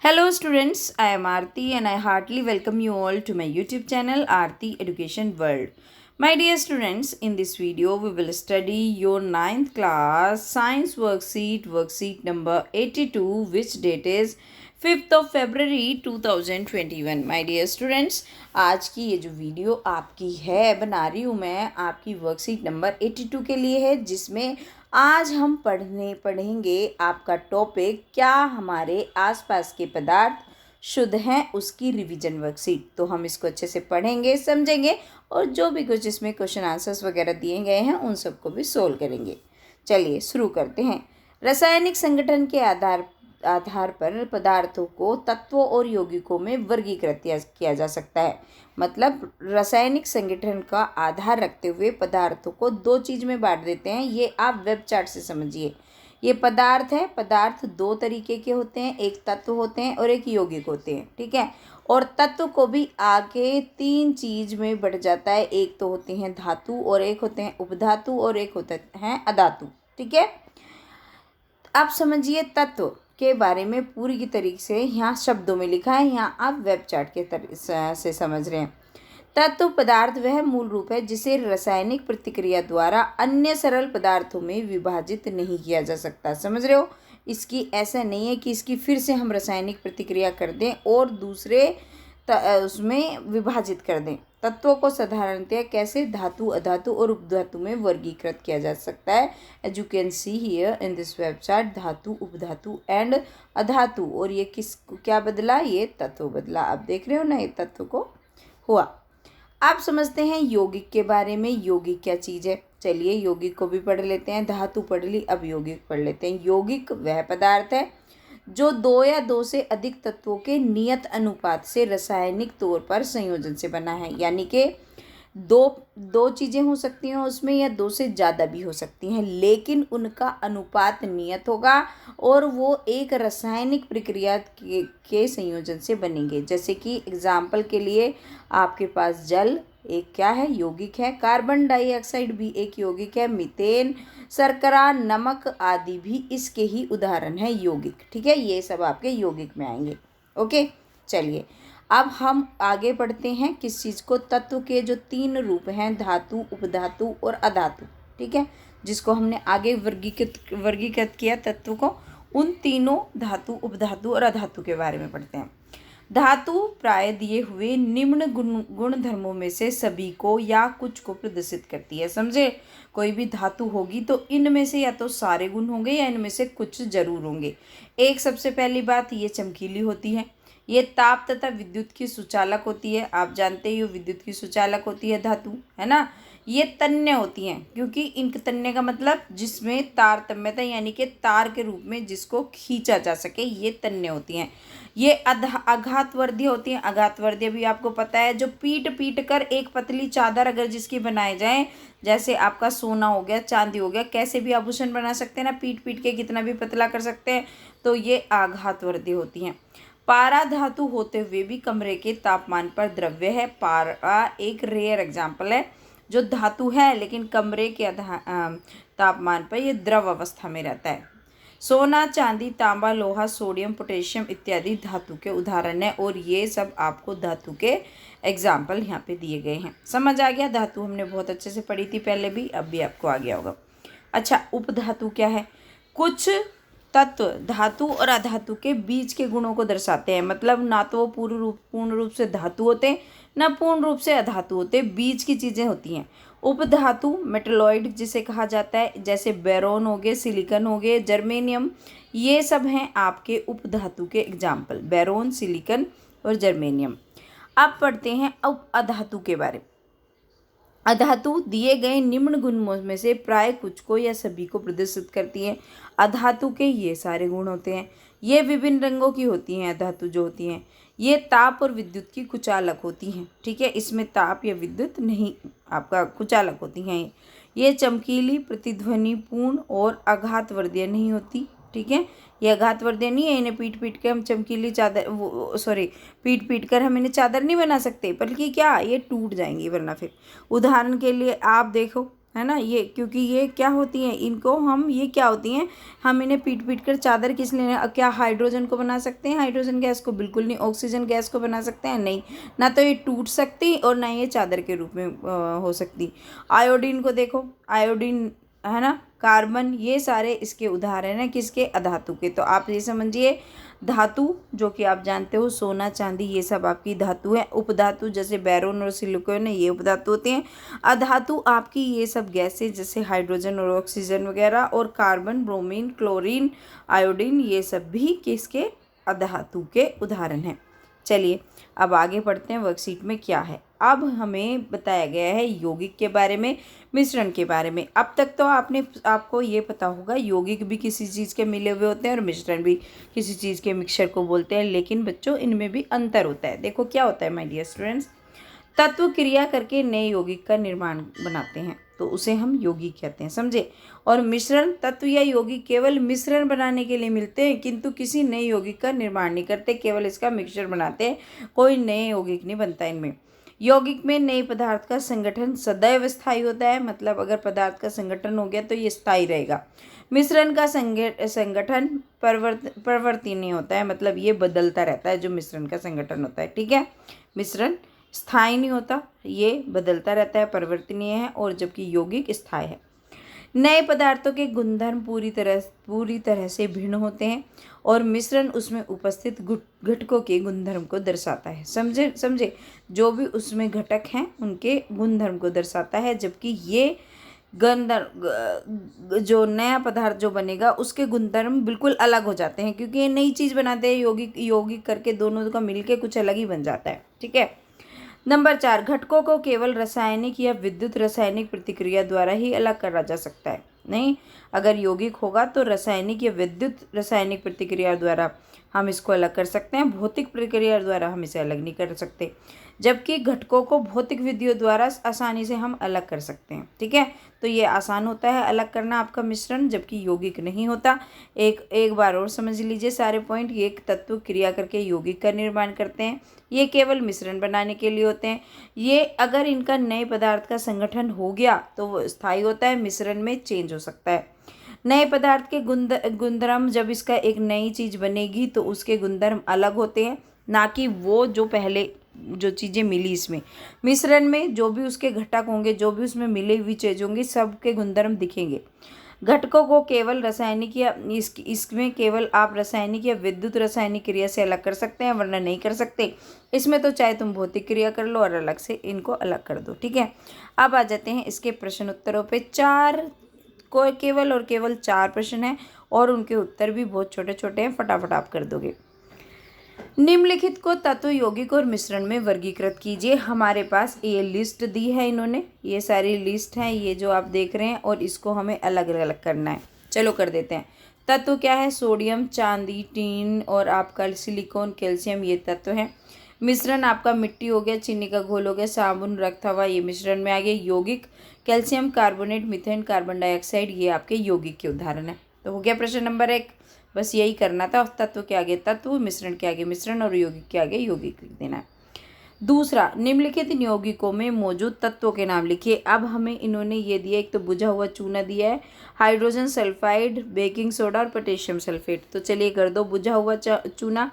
Hello students, I am Aarti and I heartily welcome you all to my YouTube channel Aarti Education World. My dear students, in this video we will study your 9th class science worksheet number 82 which date is 5th of February 2021. My dear students, आज की ये जो video आपकी है बना रही हूँ मैं आपकी वर्कशीट नंबर 82 के लिए है, जिसमें आज हम पढ़ेंगे आपका टॉपिक क्या हमारे आसपास के पदार्थ शुद्ध हैं, उसकी रिवीजन वर्कशीट। तो हम इसको अच्छे से पढ़ेंगे, समझेंगे और जो भी कुछ इसमें क्वेश्चन आंसर्स वगैरह दिए गए हैं उन सबको भी सोल्व करेंगे। चलिए शुरू करते हैं। रासायनिक संगठन के आधार पर पदार्थों को तत्वों और यौगिकों में वर्गीकृत किया जा सकता है। मतलब रासायनिक संगठन का आधार रखते हुए पदार्थों को दो चीज़ में बांट देते हैं। ये आप वेब चार्ट से समझिए। ये पदार्थ है, पदार्थ दो तरीके के होते हैं, एक तत्व होते हैं और एक यौगिक होते हैं, ठीक है। और तत्व को भी आगे तीन चीज में बढ़ जाता है। एक तो होते हैं धातु और एक होते हैं उपधातु और एक होते हैं अधातु, ठीक है। आप समझिए तत्व के बारे में पूरी की तरीके से यहाँ शब्दों में लिखा है, यहाँ आप वेब चार्ट के से समझ रहे हैं। तत्व पदार्थ वह मूल रूप है जिसे रासायनिक प्रतिक्रिया द्वारा अन्य सरल पदार्थों में विभाजित नहीं किया जा सकता। समझ रहे हो, इसकी ऐसा नहीं है कि इसकी फिर से हम रासायनिक प्रतिक्रिया कर दें और दूसरे उसमें विभाजित कर दें। तत्वों को साधारणतः कैसे धातु, अधातु और उपधातु में वर्गीकृत किया जा सकता है। As you can see here in this web chart, धातु, उपधातु एंड अधातु। और ये क्या बदला, ये तत्व बदला। आप देख रहे हो ना, ये तत्व को हुआ। आप समझते हैं यौगिक के बारे में। यौगिक क्या चीज़ है, चलिए यौगिक को भी पढ़ लेते हैं। धातु पढ़ ली, अब यौगिक पढ़ लेते हैं। यौगिक वह पदार्थ है जो दो या दो से अधिक तत्वों के नियत अनुपात से रासायनिक तौर पर संयोजन से बना है। यानी कि दो चीज़ें हो सकती हैं उसमें, या दो से ज़्यादा भी हो सकती हैं, लेकिन उनका अनुपात नियत होगा और वो एक रासायनिक प्रक्रिया के संयोजन से बनेंगे। जैसे कि एग्जाम्पल के लिए आपके पास जल एक क्या है, यौगिक है। कार्बन डाइऑक्साइड भी एक यौगिक है। मीथेन, शर्करा, नमक आदि भी इसके ही उदाहरण है यौगिक, ठीक है। ये सब आपके यौगिक में आएंगे। ओके, चलिए अब हम आगे बढ़ते हैं। किस चीज़ को, तत्व के जो तीन रूप हैं, धातु, उपधातु और अधातु, ठीक है, जिसको हमने आगे वर्गीकृत किया तत्व को, उन तीनों धातु, उपधातु और अधातु के बारे में पढ़ते हैं। धातु प्राय दिए हुए निम्न गुण धर्मों में से सभी को या कुछ को प्रदर्शित करती है। समझे, कोई भी धातु होगी तो इनमें से या तो सारे गुण होंगे या इनमें से कुछ जरूर होंगे। एक सबसे पहली बात, ये चमकीली होती है। ये ताप तथा विद्युत की सुचालक होती है। आप जानते ही हो विद्युत की सुचालक होती है धातु, है ना। ये तन्य होती हैं, क्योंकि इन तन्य का मतलब जिसमें तारतम्यता यानी कि तार के रूप में जिसको खींचा जा सके, ये तन्य होती हैं। ये आघातवर्धी होती हैं। आघातवर्धी भी आपको पता है, जो पीट कर एक पतली चादर अगर जिसकी बनाए जाए, जैसे आपका सोना हो गया, चांदी हो गया, कैसे भी आभूषण बना सकते हैं ना, पीट के कितना भी पतला कर सकते हैं, तो ये आघातवर्धी होती हैं। पारा धातु होते हुए भी कमरे के तापमान पर द्रव्य है। पारा एक रेयर एग्जाम्पल है जो धातु है लेकिन कमरे के तापमान पर यह द्रव अवस्था में रहता है। सोना, चांदी, तांबा, लोहा, सोडियम, पोटेशियम इत्यादि धातु के उदाहरण है और ये सब आपको धातु के एग्जाम्पल यहाँ पे दिए गए हैं। समझ आ गया। धातु हमने बहुत अच्छे से पढ़ी थी पहले भी, अब भी आपको आ गया होगा। अच्छा, उपधातु क्या है? कुछ तत्व धातु और अधातु के बीच के गुणों को दर्शाते हैं। मतलब ना तो वो पूर्ण रूप से धातु होते हैं, ना पूर्ण रूप से अधातु होते, बीच की चीज़ें होती हैं। उपधातु मेटलॉइड जिसे कहा जाता है, जैसे बेरोन हो गए, सिलिकॉन हो गए, जर्मेनियम, ये सब हैं आपके उपधातु के एग्जाम्पल, बेरोन, सिलिकॉन और जर्मेनियम। अब पढ़ते हैं अधातु के बारे में। अधातु दिए गए निम्न गुणों में से प्राय कुछ को या सभी को प्रदर्शित करती है। अधातु के ये सारे गुण होते हैं। ये विभिन्न रंगों की होती हैं। अधातु जो होती हैं ये ताप और विद्युत की कुचालक होती हैं, ठीक है। इसमें ताप या विद्युत नहीं, आपका कुचालक होती हैं। ये चमकीली, प्रतिध्वनिपूर्ण और आघातवर्धीय नहीं होती, ठीक है। ये आघातवर्धीय नहीं है। इन्हें पीट के हम चमकीली चादर पीट कर हम इन्हें चादर नहीं बना सकते, बल्कि क्या, ये टूट जाएंगी वरना फिर। उदाहरण के लिए आप देखो, है ना। ये क्योंकि ये क्या होती हैं, इनको हम ये क्या होती हैं, हम इन्हें पीट पीट कर चादर किस लिए, क्या हाइड्रोजन को बना सकते हैं, हाइड्रोजन गैस को? बिल्कुल नहीं। ऑक्सीजन गैस को बना सकते हैं? नहीं। ना तो ये टूट सकती और ना ये चादर के रूप में हो सकती। आयोडीन को देखो, आयोडीन, है ना, कार्बन, ये सारे इसके उदाहरण हैं किसके? अधातु के। तो आप ये समझिए, धातु जो कि आप जानते हो सोना चांदी ये सब आपकी धातु है। उपधातु जैसे बैरोन और सिलिकॉन है, ये उपधातु होते हैं। अधातु आपकी ये सब गैसें जैसे हाइड्रोजन और ऑक्सीजन वगैरह, और कार्बन, ब्रोमीन, क्लोरीन, आयोडीन, ये सब भी किसके? अधातु के उदाहरण हैं। चलिए अब आगे पढ़ते हैं, वर्कशीट में क्या है। अब हमें बताया गया है यौगिक के बारे में, मिश्रण के बारे में। अब तक तो आपको ये पता होगा यौगिक भी किसी चीज़ के मिले हुए होते हैं और मिश्रण भी किसी चीज़ के मिक्सचर को बोलते हैं, लेकिन बच्चों इनमें भी अंतर होता है। देखो क्या होता है माय डियर स्टूडेंट्स, तत्व क्रिया करके नए यौगिक का निर्माण बनाते हैं तो उसे हम यौगिक कहते हैं, समझे। और मिश्रण, तत्व या यौगिक केवल मिश्रण बनाने के लिए मिलते हैं किंतु किसी नए यौगिक का निर्माण नहीं करते, केवल इसका मिक्सचर बनाते हैं, कोई नए यौगिक नहीं बनता इनमें। यौगिक में नए पदार्थ का संगठन सदैव स्थायी होता है, मतलब अगर पदार्थ का संगठन हो गया तो ये स्थायी रहेगा। मिश्रण का संगठन परिवर्तनीय होता है, मतलब ये बदलता रहता है जो मिश्रण का संगठन होता है, ठीक है। मिश्रण स्थायी नहीं होता, ये बदलता रहता है, परिवर्तनीय है, और जबकि यौगिक स्थायी है। नए पदार्थों के गुणधर्म पूरी तरह से भिन्न होते हैं और मिश्रण उसमें उपस्थित घटकों के गुणधर्म को दर्शाता है, समझे। जो भी उसमें घटक हैं उनके गुणधर्म को दर्शाता है, जबकि ये जो नया पदार्थ जो बनेगा उसके गुणधर्म बिल्कुल अलग हो जाते हैं, क्योंकि ये नई चीज़ बनाते हैं, यौगिक करके दोनों का मिलके कुछ अलग ही बन जाता है, ठीक है। नंबर 4, घटकों को केवल रासायनिक या विद्युत रासायनिक प्रतिक्रिया द्वारा ही अलग करा जा सकता है। नहीं, अगर यौगिक होगा तो रासायनिक या विद्युत रासायनिक प्रतिक्रिया द्वारा हम इसको अलग कर सकते हैं, भौतिक प्रक्रिया द्वारा हम इसे अलग नहीं कर सकते, जबकि घटकों को भौतिक विधियों द्वारा आसानी से हम अलग कर सकते हैं, ठीक है। तो ये आसान होता है अलग करना आपका मिश्रण, जबकि यौगिक नहीं होता। एक बार और समझ लीजिए सारे पॉइंट। ये एक तत्व क्रिया करके यौगिक का निर्माण करते हैं, ये केवल मिश्रण बनाने के लिए होते हैं। ये अगर इनका नए पदार्थ का संगठन हो गया तो वो स्थायी होता है, मिश्रण में चेंज हो सकता है। नए पदार्थ के गुणधर्म, जब इसका एक नई चीज़ बनेगी तो उसके गुणधर्म अलग होते हैं, ना कि वो जो पहले जो चीज़ें मिली इसमें। मिश्रण में जो भी उसके घटक होंगे, जो भी उसमें मिली हुई चीज़ होंगी, सबके गुणधर्म दिखेंगे। घटकों को केवल रासायनिक या इसमें केवल आप रासायनिक या विद्युत रासायनिक क्रिया से अलग कर सकते हैं, वरना नहीं कर सकते। इसमें तो चाहे तुम भौतिक क्रिया कर लो और अलग से इनको अलग कर दो, ठीक है। अब आ जाते हैं इसके प्रश्न उत्तरों पे। केवल और केवल 4 प्रश्न हैं और उनके उत्तर भी बहुत छोटे छोटे हैं, फटाफट आप कर दोगे। निम्नलिखित को तत्व, यौगिक और मिश्रण में वर्गीकृत कीजिए। हमारे पास ये लिस्ट दी है इन्होंने, ये सारी लिस्ट है, ये जो आप देख रहे हैं, और इसको हमें अलग अलग करना है। चलो कर देते हैं। तत्व क्या है? सोडियम, चांदी, टीन और आपका सिलिकॉन, कैल्शियम, ये तत्व है। मिश्रण आपका मिट्टी हो गया, चीनी का घोल हो गया, साबुन, रक्त, हवा, ये मिश्रण में आ गए। यौगिक calcium carbonate, methane, carbon dioxide, ये आपके यौगिक के उदाहरण है। तो हो गया प्रश्न नंबर 1। बस यही करना था। तत्व के आगे तत्व, मिश्रण के आगे मिश्रण और यौगिक के आगे यौगिक लिख देना है। दूसरा, निम्नलिखित यौगिकों में मौजूद तत्वों के नाम लिखिए। अब हमें इन्होंने ये दिया, एक तो बुझा हुआ चूना दिया है, हाइड्रोजन सल्फाइड, बेकिंग सोडा और पोटेशियम सल्फेट। तो चलिए कर दो। बुझा हुआ चूना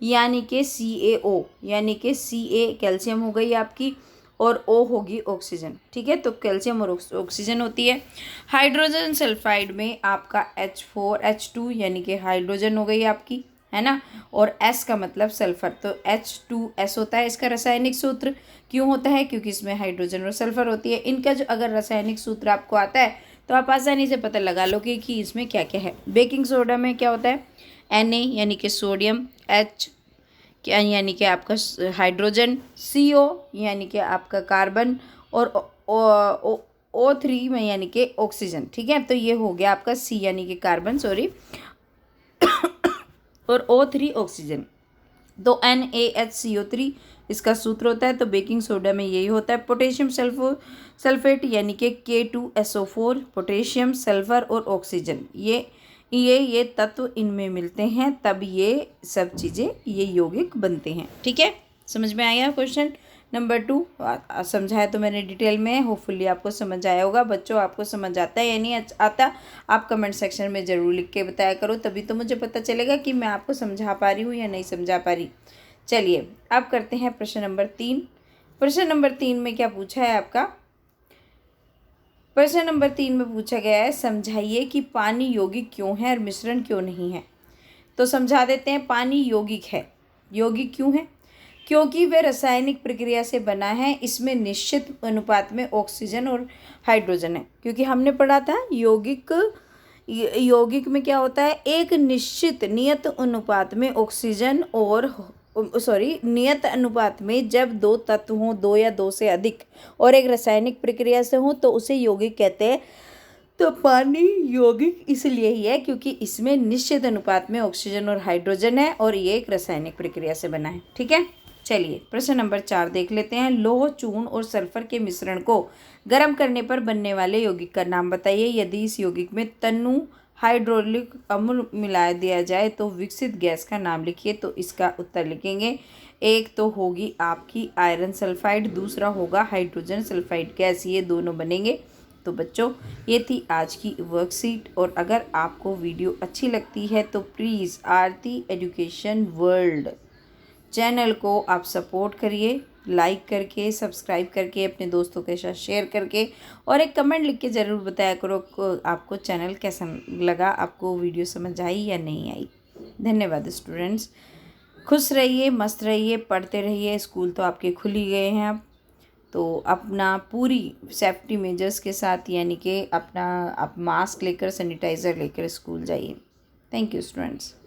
यानी कि CaO, यानी कि Ca कैल्शियम हो गई आपकी, और O होगी ऑक्सीजन, ठीक है। तो कैल्शियम और ऑक्सीजन होती है। हाइड्रोजन सल्फाइड में आपका H2 यानी कि हाइड्रोजन हो गई आपकी, है ना, और S का मतलब सल्फर, तो H2S होता है इसका रासायनिक सूत्र। क्यों होता है? क्योंकि इसमें हाइड्रोजन और सल्फर होती है। इनका जो अगर रासायनिक सूत्र आपको आता है तो आप आसानी से पता लगा लो कि इसमें क्या क्या है। बेकिंग सोडा में क्या होता है? Na यानी कि सोडियम, H यानी कि आपका हाइड्रोजन, CO यानी कि आपका कार्बन, और O3 में यानी कि ऑक्सीजन, ठीक है। तो ये हो गया आपका C यानी कि कार्बन, सॉरी, और O3 ऑक्सीजन। तो NaHCO3 इसका सूत्र होता है। तो बेकिंग सोडा में यही होता है। पोटेशियम सल्फेट यानी कि K2SO4, पोटेशियम, सल्फर और ऑक्सीजन, ये तत्व इनमें मिलते हैं, तब ये सब चीज़ें, ये यौगिक बनते हैं, ठीक है। समझ में आया क्वेश्चन? नंबर 2 समझाया तो मैंने डिटेल में, होपफुली आपको समझ आया होगा। बच्चों आपको समझ आता है या नहीं आता, आप कमेंट सेक्शन में ज़रूर लिख के बताया करो, तभी तो मुझे पता चलेगा कि मैं आपको समझा पा रही हूँ या नहीं समझा पा रही। चलिए अब करते हैं प्रश्न नंबर 3। प्रश्न नंबर 3 में क्या पूछा है आपका? प्रश्न नंबर 3 में पूछा गया है, समझाइए कि पानी यौगिक क्यों है और मिश्रण क्यों नहीं है। तो समझा देते हैं, पानी यौगिक है। यौगिक क्यों है? क्योंकि वह रासायनिक प्रक्रिया से बना है, इसमें निश्चित अनुपात में ऑक्सीजन और हाइड्रोजन है। क्योंकि हमने पढ़ा था यौगिक में क्या होता है, एक नियत अनुपात में ऑक्सीजन और नियत अनुपात में जब दो तत्व हों, दो या दो से अधिक, और एक रासायनिक प्रक्रिया से हों तो उसे यौगिक कहते हैं। तो पानी यौगिक इसलिए ही है क्योंकि इसमें निश्चित अनुपात में ऑक्सीजन और हाइड्रोजन है और ये एक रासायनिक प्रक्रिया से बना है। ठीक है, चलिए प्रश्न नंबर 4 देख लेते हैं। लौह, चूर्ण और सल्फर के मिश्रण को गर्म करने पर बनने वाले यौगिक का नाम बताइए। यदि इस यौगिक में तनु हाइड्रोलिक अम्ल मिला दिया जाए तो विकसित गैस का नाम लिखिए। तो इसका उत्तर लिखेंगे, एक तो होगी आपकी आयरन सल्फाइड, दूसरा होगा हाइड्रोजन सल्फाइड गैस, ये दोनों बनेंगे। तो बच्चों ये थी आज की वर्कशीट, और अगर आपको वीडियो अच्छी लगती है तो please Aarti education world channel को आप सपोर्ट करिए, लाइक करके, सब्सक्राइब करके, अपने दोस्तों के साथ शेयर करके, और एक कमेंट लिख के ज़रूर बताया करो आपको चैनल कैसा लगा, आपको वीडियो समझ आई या नहीं आई। धन्यवाद स्टूडेंट्स, खुश रहिए, मस्त रहिए, पढ़ते रहिए। स्कूल तो आपके खुल ही गए हैं अब, तो अपना पूरी सेफ्टी मेजर्स के साथ, यानी कि अपना आप मास्क लेकर, सैनिटाइज़र लेकर स्कूल जाइए। Thank you students.